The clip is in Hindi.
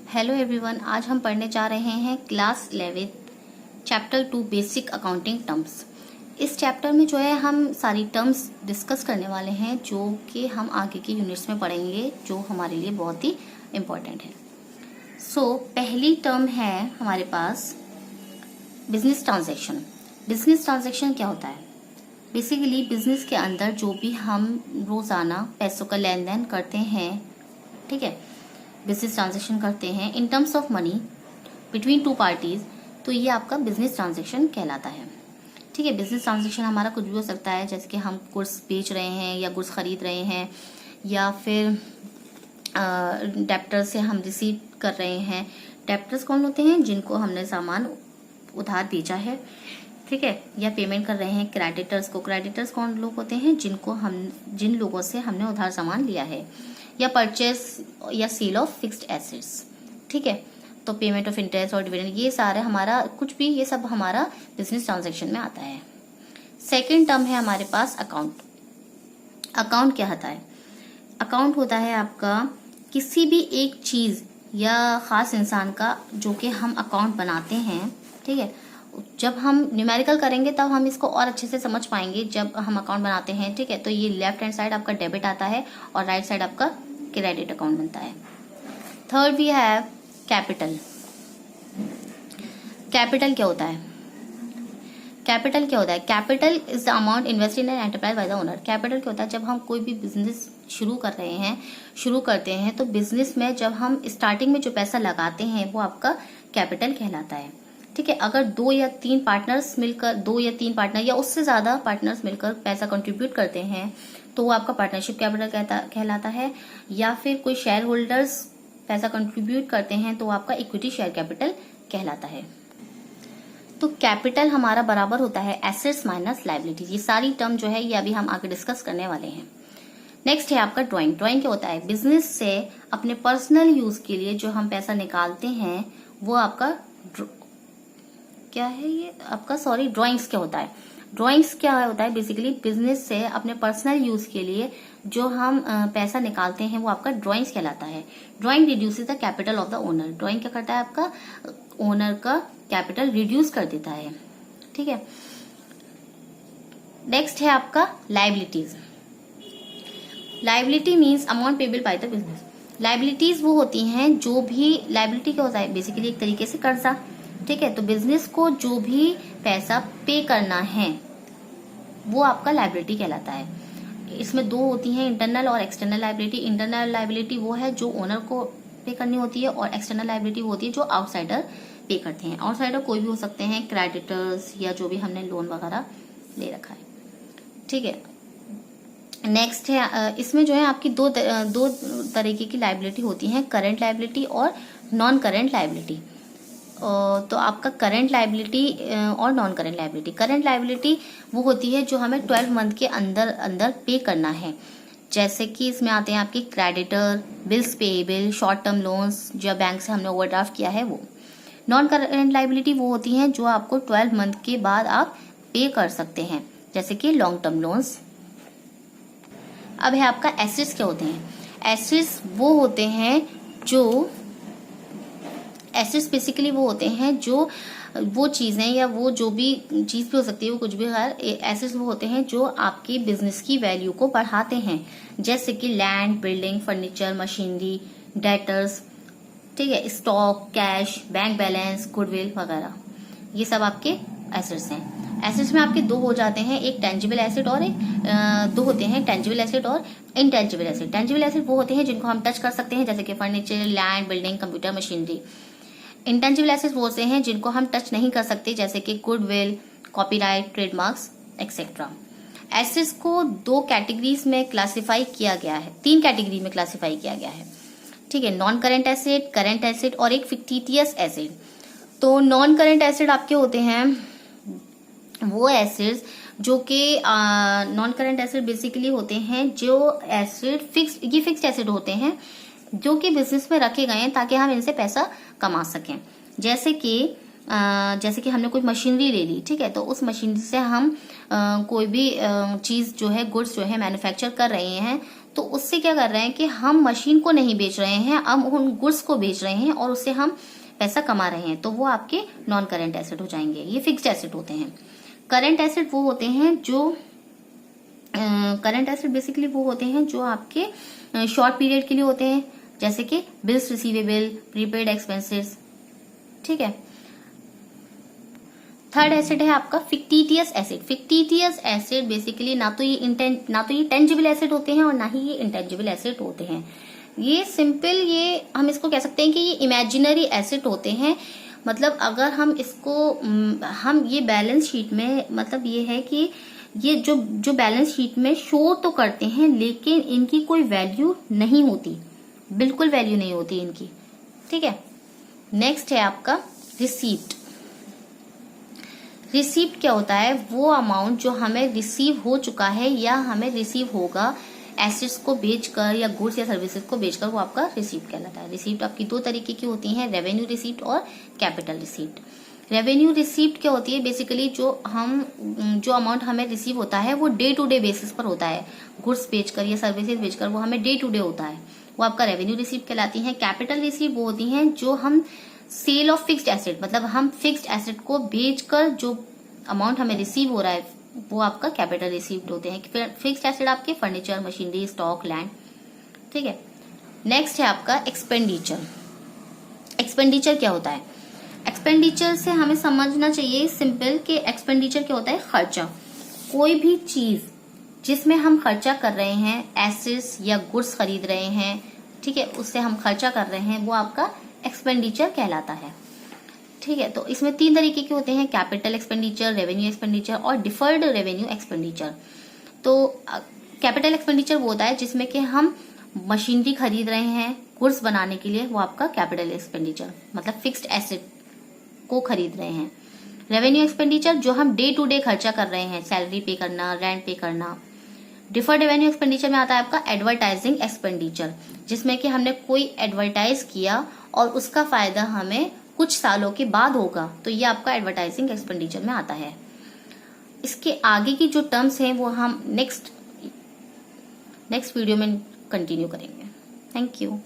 हेलो एवरीवन, आज हम पढ़ने जा रहे हैं class 11 chapter 2 basic accounting terms. इस चैप्टर में जो है हम सारी टर्म्स डिस्कस करने वाले हैं जो कि हम आगे के यूनिट्स में पढ़ेंगे, जो हमारे लिए बहुत ही इम्पोर्टेंट है। पहली टर्म है हमारे पास बिजनेस ट्रांजैक्शन। बिजनेस ट्रांजैक्शन क्या होता है? बेसिकली बिजनेस के अंदर जो भी हम रोजाना पैसों का लेन देन करते हैं, ठीक है, बिजनेस ट्रांजैक्शन करते हैं in terms of money between two parties, तो ये आपका बिजनेस ट्रांजैक्शन कहलाता है। ठीक है, बिजनेस ट्रांजैक्शन हमारा कुछ भी हो सकता है, जैसे कि हम गुड्स बेच रहे हैं या गुड्स खरीद रहे हैं, या फिर डेप्टर से हम रिसीव कर रहे हैं। डेप्टर्स कौन होते हैं? जिनको हमने सामान उधार बेचा है, ठीक है, या पेमेंट कर रहे हैं क्रेडिटर्स को। क्रेडिटर्स कौन लोग होते हैं? जिन लोगों से हमने उधार सामान लिया है, या परचेस या सेल ऑफ फिक्स्ड एसेट्स। ठीक है, तो पेमेंट ऑफ इंटरेस्ट और डिविडेंड, ये सारे हमारा कुछ भी, ये सब हमारा बिजनेस ट्रांजैक्शन में आता है। सेकेंड टर्म है हमारे पास अकाउंट। अकाउंट क्या होता है? अकाउंट होता है आपका किसी भी एक चीज या खास इंसान का जो कि हम अकाउंट बनाते हैं। ठीक है, जब हम न्यूमेरिकल करेंगे तब हम इसको और अच्छे से समझ पाएंगे जब हम अकाउंट बनाते हैं। ठीक है, तो ये लेफ्ट हैंड साइड आपका डेबिट आता है और राइट साइड आपका क्रेडिट अकाउंट बनता है। Third we have capital. Capital क्या होता है? कैपिटल क्या होता है? Capital is the amount invested in enterprise by the owner. Capital क्या होता है? जब हम कोई भी बिजनेस शुरू करते हैं तो बिजनेस में जब हम स्टार्टिंग में जो पैसा लगाते हैं वो आपका कैपिटल कहलाता है। ठीक है, अगर दो या तीन पार्टनर या उससे ज्यादा पार्टनर्स मिलकर पैसा कंट्रीब्यूट करते हैं तो वो आपका पार्टनरशिप कैपिटल कहलाता है, या फिर कोई शेयर होल्डर्स पैसा कंट्रीब्यूट करते हैं तो वो आपका इक्विटी शेयर कैपिटल कहलाता है। तो कैपिटल हमारा बराबर होता है एसेट्स माइनस लायबिलिटीज। ये सारी टर्म जो है ये अभी हम आगे डिस्कस करने वाले हैं। नेक्स्ट है आपका ड्राइंग। ड्राइंग क्या होता है? बिजनेस से अपने पर्सनल यूज के लिए जो हम पैसा निकालते हैं वो आपका क्या है? ये आपका ड्राइंग्स क्या होता है? ड्राइंग्स क्या होता है? बेसिकली बिजनेस से अपने पर्सनल यूज के लिए जो हम पैसा निकालते हैं वो आपका ड्राइंग्स कहलाता है। Drawing reduces the capital of the owner. Drawing क्या करता है? आपका ओनर का कैपिटल रिड्यूस कर देता है। ठीक है, नेक्स्ट है आपका liabilities. Liability means amount payable by the business. Liabilities वो होती हैं जो भी, लायबिलिटी क्या होता है? बेसिकली एक तरीके से कर्जा। ठीक है, तो बिजनेस को जो भी पैसा पे करना है वो आपका लायबिलिटी कहलाता है। इसमें दो होती हैं, इंटरनल और एक्सटर्नल लायबिलिटी। इंटरनल लायबिलिटी वो है जो ओनर को पे करनी होती है, और एक्सटर्नल लायबिलिटी वो होती है जो आउटसाइडर पे करते हैं। आउटसाइडर कोई भी हो सकते हैं, क्रेडिटर्स या जो भी हमने लोन वगैरह ले रखा है। ठीक है, नेक्स्ट है इसमें जो है आपकी दो तरीके की लायबिलिटी होती हैं, करंट लायबिलिटी और नॉन करंट लायबिलिटी। तो आपका करंट लायबिलिटी और non current liability. Current liability वो होती है जो हमें 12 मंथ के अंदर पे करना है, जैसे कि इसमें आते हैं आपके creditor, bills payable, short term loans जो बैंक से हमने ओवरड्राफ्ट किया है वो। नॉन करंट लायबिलिटी वो होती हैं जो आपको 12 मंथ के बाद आप पे कर सकते हैं, जैसे कि लॉन्ग टर्म लोन्स। अब है आपका एसेट्स। क्या होते हैं? एसेट्स वो होते हैं जो, एसेट्स बेसिकली वो होते हैं जो वो चीजें या वो जो भी चीज भी हो सकती है, वो कुछ भी है। एसेट्स वो होते हैं जो आपकी बिजनेस की वैल्यू को बढ़ाते हैं, जैसे कि land, building, furniture, machinery, debtors, ठीक है, stock, cash, bank balance, goodwill वगैरह, ये सब आपके एसेट्स हैं। एसेट्स में आपके दो हो जाते हैं, एक टेंजिबल एसेट और दो होते हैं, टेंजिबल एसेट और इनटेंजिबल एसेट। टेंजिबल एसेट वो होते हैं जिनको हम टच कर सकते हैं, जैसे कि furniture, land, building, computer, machinery. Intangible assets वो होते हैं जिनको हम टच नहीं कर सकते, जैसे कि goodwill, copyright, trademarks etcetera. Assets को दो कैटेगरीज में क्लासिफाई किया गया है, तीन कैटेगरी में क्लासिफाई किया गया है। ठीक है, non current asset, current asset और एक फिक्टिटियस एसेट। तो नॉन करंट एसेट आपके होते हैं वो एसेट्स जो कि नॉन करंट एसेट बेसिकली होते हैं जो एसेट फिक्स्ड एसेट होते हैं जो कि बिजनेस में रखे गए हैं ताकि हम इनसे पैसा कमा सकें। जैसे कि हमने कोई मशीनरी ले ली, ठीक है, तो उस मशीनरी से हम कोई भी चीज जो है, गुड्स जो है मैन्युफैक्चर कर रहे हैं, तो उससे क्या कर रहे हैं कि हम मशीन को नहीं बेच रहे हैं, हम उन गुड्स को बेच रहे हैं और उससे हम पैसा कमा रहे हैं, तो वो आपके नॉन करंट एसेट हो जाएंगे। ये फिक्स्ड एसेट होते हैं। करंट एसेट वो होते हैं जो करंट एसेट बेसिकली वो होते हैं जो आपके शॉर्ट पीरियड के लिए होते हैं, जैसे कि बिल्स रिसीवेबल, प्रीपेड एक्सपेंसेस, ठीक है। थर्ड एसेट है आपका fictitious asset. Fictitious asset basically ना तो ये टेंजिबल एसेट होते हैं और ना ही ये इंटेंजिबल एसेट होते हैं। ये सिंपल, ये हम इसको कह सकते हैं कि ये इमेजिनरी एसेट होते हैं। मतलब अगर हम इसको हम ये बैलेंस शीट में, मतलब ये है कि ये जो बैलेंस शीट में शो तो करते हैं लेकिन इनकी कोई वैल्यू नहीं होती, बिल्कुल वैल्यू नहीं होती इनकी, ठीक है। नेक्स्ट है आपका रिसीप्ट। रिसीप्ट क्या होता है? वो अमाउंट जो हमें रिसीव हो चुका है या हमें रिसीव होगा एसेट्स को बेचकर या गुड्स या सर्विसेज को बेचकर, वो आपका रिसीप्ट कहलाता है। रिसीप्ट आपकी दो तरीके की होती हैं, रेवेन्यू रिसीप्ट और कैपिटल रिसीप्ट। रेवेन्यू रिसीप्ट क्या होती है? बेसिकली जो अमाउंट हमें रिसीव होता है वो डे टू डे बेसिस पर होता है, गुड्स बेचकर या सर्विसेज बेचकर, वो हमें डे टू डे होता है, वो आपका रेवेन्यू रिसीप्ट कहलाती है। कैपिटल रिसीप्ट वो होती हैं जो हम सेल ऑफ फिक्स्ड एसेट, मतलब हम फिक्स्ड एसेट को बेचकर जो अमाउंट हमें रिसीव हो रहा है वो आपका कैपिटल रिसीप्ट होते हैं। फिक्स्ड एसेट आपके फर्नीचर, मशीनरी, स्टॉक, लैंड, ठीक है। नेक्स्ट है आपका एक्सपेंडिचर। एक्सपेंडिचर क्या होता है? एक्सपेंडिचर से हमें समझना चाहिए सिंपल कि एक्सपेंडिचर क्या होता है? खर्चा। कोई भी चीज जिसमें हम खर्चा कर रहे हैं, एसेट्स या गुड्स खरीद रहे हैं, ठीक है, उससे हम खर्चा कर रहे हैं, वो आपका एक्सपेंडिचर कहलाता है, ठीक है। तो इसमें तीन तरीके के होते हैं, कैपिटल एक्सपेंडिचर, रेवेन्यू एक्सपेंडिचर और डिफर्ड रेवेन्यू एक्सपेंडिचर। तो कैपिटल एक्सपेंडिचर वो होता है जिसमें कि हम मशीनरी खरीद रहे हैं गुड्स बनाने के लिए, वो आपका कैपिटल एक्सपेंडिचर, मतलब फिक्स्ड एसेट को खरीद रहे हैं। रेवेन्यू एक्सपेंडिचर जो हम डे टू डे खर्चा कर रहे हैं, सैलरी पे करना, रेंट पे करना। डिफर्ड रेवेन्यू एक्सपेंडिचर में आता है आपका एडवर्टाइजिंग एक्सपेंडिचर, जिसमें कि हमने कोई एडवर्टाइज किया और उसका फायदा हमें कुछ सालों के बाद होगा, तो ये आपका एडवर्टाइजिंग एक्सपेंडिचर में आता है। इसके आगे की जो टर्म्स हैं वो हम नेक्स्ट वीडियो में कंटिन्यू करेंगे। Thank you.